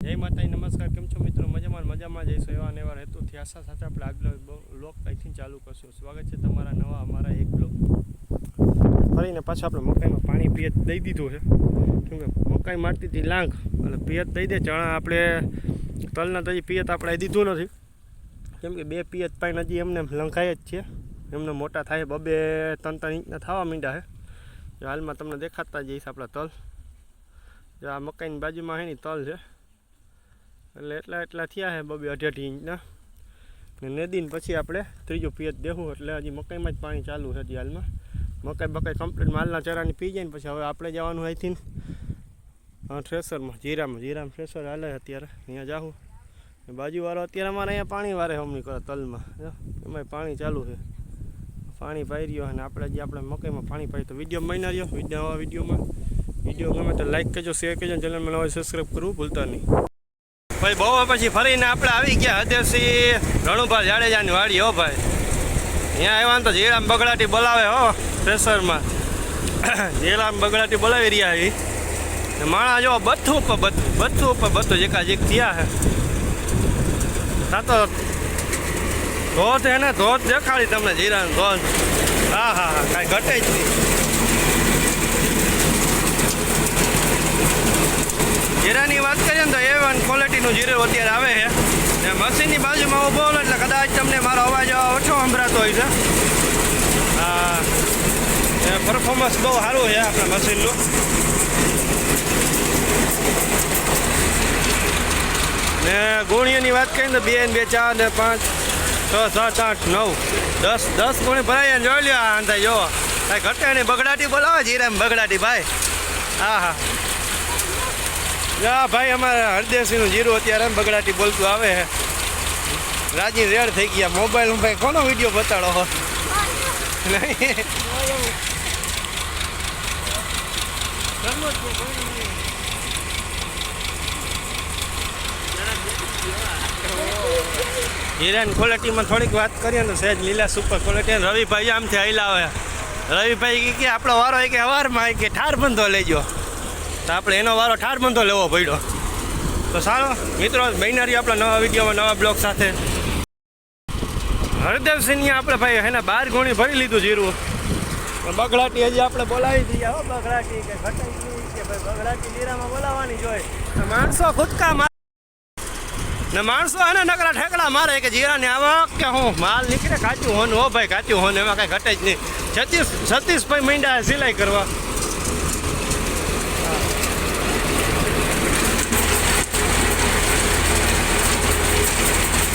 જય માતાજી, નમસ્કાર. કેમ છો મિત્રો? મજામાં જઈશું એવા નેવા હેતુથી આશા સાથે આપણે આગલો બ્લોગ અહીંથી ચાલુ કરશું. સ્વાગત છે તમારા નવા અમારા એક બ્લોગ. ફરીને પાછું આપણે મકાઈમાં પાણી પિયત દઈ દીધું છે, કેમકે મકાઈ મારતી હતી લાંગ એટલે પિયત દઈ દે. ચણા આપણે તલના તો હજી પિયત આપણે દીધું નથી, કેમકે બે પિયત પાણી હજી એમને લંઘાય જ છે. એમને મોટા થાય 2-3 ઇંચના થવા માંડ્યા છે. હાલમાં તમને દેખાતા જઈશ આપણા તલ. જો આ મકાઈની બાજુમાં છે ને તલ છે, એટલે એટલા થયા છે 2-2.5 ઇંચના. ને નદીને પછી આપણે ત્રીજો પિયત દેવું, એટલે હજી મકાઈમાં જ પાણી ચાલુ છે હજી હાલમાં. મકાઈ કમ્પ્લીટ માલના ચરાની પી જાય ને પછી હવે આપણે જવાનું અહીંથી થ્રેસરમાં જીરામાં થ્રેસર હાલે અત્યારે. અહીંયા જાઉં બાજુવાળો અત્યારે અમારે અહીંયા પાણી વારે હમણી કરે તલમાં, એમાં પાણી ચાલુ છે. પાણી પાઈ રહ્યો અને આપણે મકાઈમાં પાણી પાઈ. તો વિડીયો બની રહ્યો. વિડીયો ગમે તો લાઈક કરજો, શેર કરજો, ચેનલમાં નવા સબસ્ક્રાઈબ કરવું ભૂલતા નહીં. ભાઈ બહુ પછી ફરીને આપણે આવી ગયા હદેસી રણુભાઈ જાડેજાની વાડી. હો ભાઈ, અહીંયા આવ્યા ને તો જીરામ બગડાટી બોલાવે. હો પ્રેશરમાં જીરામ બગડાટી બોલાવી રહ્યા એ માણા જો બધું ઉપર એકાજીક થયા છે. તો ધોધ હે ને ધોધ દેખાડી તમને જીરાનો ધોધ. હા કાંઈ ઘટે જ નહીં. જીરાની વાત કરીએ ને તો A1 ક્વોલિટીનું જીરું અત્યારે આવે છે. ને મશીનની બાજુમાં ઊભો હોય એટલે કદાચ તમને મારો અવાજ ઓછો સંભળાતો હોય છે. હા, પરફોર્મન્સ બહુ સારું છે આપણા મશીનનું. ને ગુણીઓની વાત કરીએ ને તો 2 ને 2 4 ને 5 6 7 8 9 10 ગુણી ભરાય ને જોઈ લ્યો. આ અંદાજ જો કાંઈ ઘટે નહીં. બગડાટી બોલાવે જીરામ બગડાટી ભાઈ. હા જા ભાઈ, અમારે હરદેસીનું જીરું અત્યારે બગડાટી બોલતું આવે છે. રાજી રેડ થઈ ગયા. મોબાઈલ ભાઈ કોનો વિડીયો બતાડો હો નહીં? હીરાની ક્વોલિટીમાં થોડીક વાત કરીએ તો સહેજ લીલા સુપર ક્વોલિટી. રવિભાઈ આમથી હલાવે. રવિભાઈ કે આપણો વારો કે અવારમાં કે ઠાર બંધો લેજો, તો આપણે એનો વારો ઠાર બંધો લેવો પડ્યો. તો સારો મિત્રો, બહેનારી આપણા નવા વિડીયોમાં નવા બ્લોગ સાથે. હરદેવસિંહ આપણે ભાઈ એના 12 ગુણી ભરી લીધું જીરું. બગડાટી હજી આપણે બોલાવી દઈએ. હો બગડાટી કે ઘટાઈ કે ભાઈ બગડાટી જીરામાં બોલાવવાની જોઈએ. માણસો ખુદકા ને માણસો એને નકરા ઠેકડા મારે કે જીરાને આવા કે હું માલ નીકળે કાચું હોનું. હો ભાઈ કાચું હોનું, એમાં કાંઈ ઘટે જ નહીં. સતીશભાઈ માંડ્યા સિલાઈ કરવા.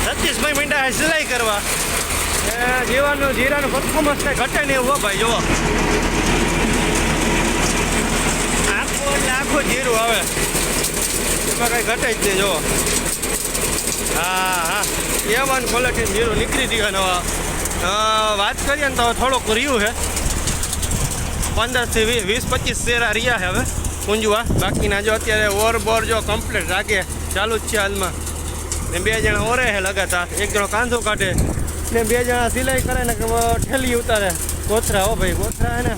સતીશભાઈ માંડ્યા સિલાઈ કરવા. જીરાનું પરફોર્મન્સ કાંઈ ઘટે નહીં. હો ભાઈ જુઓ, આખું જીરું આવે, એમાં કાંઈ ઘટે જ નહીં. જુઓ, હા A1 ક્વોલિટીનું જીરું નીકળી ગયું. વાત કરીએ ને તો થોડુંક રહ્યું છે, 15 થી 20-25 શેરા રહ્યા છે હવે કુંજવા. બાકીના જો અત્યારે ઓર જો કમ્પ્લીટ રાખે ચાલુ જ છે હાલમાં. ને 2 જણા ઓરે છે લગાતાર. 1 જણો કાંધો કાઢે ને 2 જણા સિલાઈ કરે ને ઠેલી ઉતારે. કોથરા. હો ભાઈ, કોથરા હે ને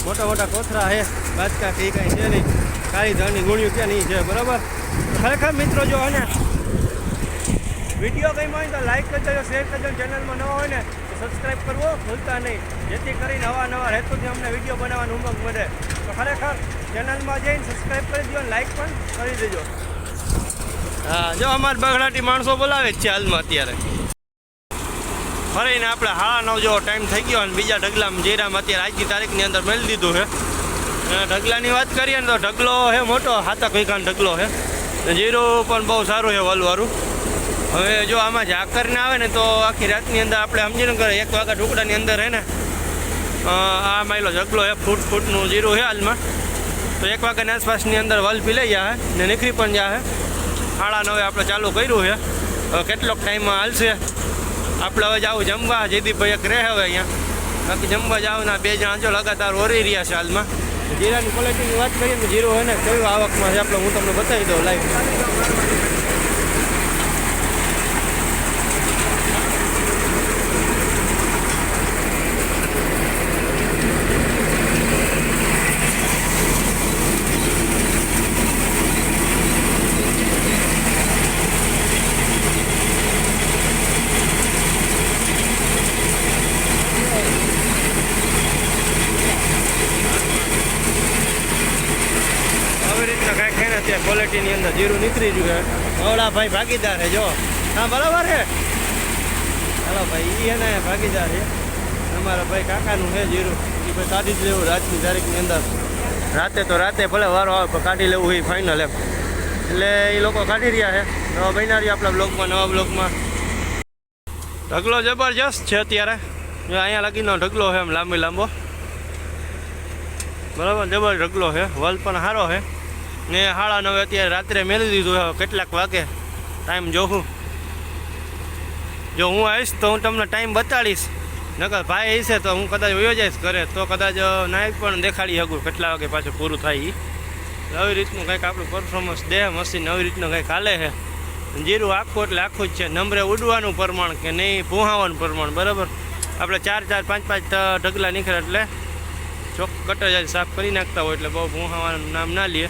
મોટા કોથરા છે. બાજકા કે કાંઈ છે નહીં. કાળી ધરની ગુણ્યું ક્યાં નહીં છે. બરાબર. ખરેખર મિત્રો જો હે ને વિડીયો ગમ્યો હોય તો લાઈક કરજો, શેર કરજો. ચેનલમાં નવા હોય ને તો સબસ્ક્રાઈબ કરવો ભૂલતા નહીં, જેથી કરીને નવા હેતુથી અમને વિડીયો બનાવવાનું ઉમંગ મળે. તો ખરેખર ચેનલમાં જઈને સબસ્ક્રાઈબ કરી દો, લાઈક પણ કરી દેજો. હા, જો અમારે બગડાટી માણસો બોલાવે જ છે હાલમાં અત્યારે. ફરીને આપણે 9:30 જેવો ટાઈમ થઈ ગયો અને બીજા ઢગલામાં જીરામાં અત્યારે આજની તારીખની અંદર મેળવી દીધું છે. ઢગલાની વાત કરીએ ને તો ઢગલો છે મોટો, 7 વીઘાનો ઢગલો છે. જીરું પણ બહુ સારું છે વલવાળું. હવે જો આમાં ઝાકરને આવે ને તો આખી રાતની અંદર આપણે સમજીને કરે 1 વાગ્યા ટુકડાની અંદર હે ને આ માયલો ઢગલો છે. ફૂટનું જીરું છે હાલમાં. તો 1 વાગ્યાની આસપાસની અંદર વલ પી લઈ જાય ને નીકળી પણ જાય. 9:30 આપણે ચાલુ કર્યું છે. હવે કેટલોક ટાઈમમાં હાલશે. આપણે હવે જાવું જમવા. જયદીપભાઈ એક રહે હવે અહીંયા, બાકી જમવા જાવ ના 2 જણા જો લગાતાર ઓરી રહ્યા છે હાલમાં. જીરાની ક્વોલિટીની વાત કરીએ તો જીરું હોય ને કયું આવકમાં છે આપણે હું તમને બતાવી દઉં લાઈવ. ક્વોલિટીની અંદર જીરું નીકળી ગયું છે ઓલા ભાઈ ભાગીદાર છે જો હા બરાબર છે ચાલો ભાઈ એને ભાગીદાર છે અમારા ભાઈ કાકાનું છે જીરું એ ભાઈ કાઢી જ લેવું રાજની તારીખની અંદર રાતે તો રાતે ભલે વારો આવે પણ કાઢી લેવું એ ફાઇનલ એમ એટલે એ લોકો કાઢી રહ્યા છે નવા બન્યા રહ્યા આપણા બ્લોગમાં નવા બ્લોગમાં ઢગલો જબરજસ્ત છે અત્યારે અહીંયા લગીનો ઢગલો છે એમ લાંબો બરાબર જબર ઢગલો છે વલ પણ સારો છે ને 9:30 અત્યારે રાત્રે મેળવી દીધું છે કેટલાક વાગે ટાઈમ જોઉં જો હું આવીશ તો હું તમને ટાઈમ બતાડીશ નકર ભાઈ હશે તો હું કદાચ વયો જઈશ ઘરે તો કદાચ નાઈક પણ દેખાડી શકું કેટલા વાગે પાછું પૂરું થાય આવી રીતનું કંઈક આપણું પરફોર્મન્સ દે મશીન આવી રીતનું કંઈક હાલે છે જીરું આખું એટલે આખું જ છે નંબરે ઉડવાનું પ્રમાણ કે નહીં ભૂહાવાનું પ્રમાણ બરાબર આપણે 4-4 5-5 ઢગલા નીકળે એટલે ચોક કટર જાય સાફ કરી નાખતા હોય એટલે બહુ ભૂહાવાનું નામ ના લે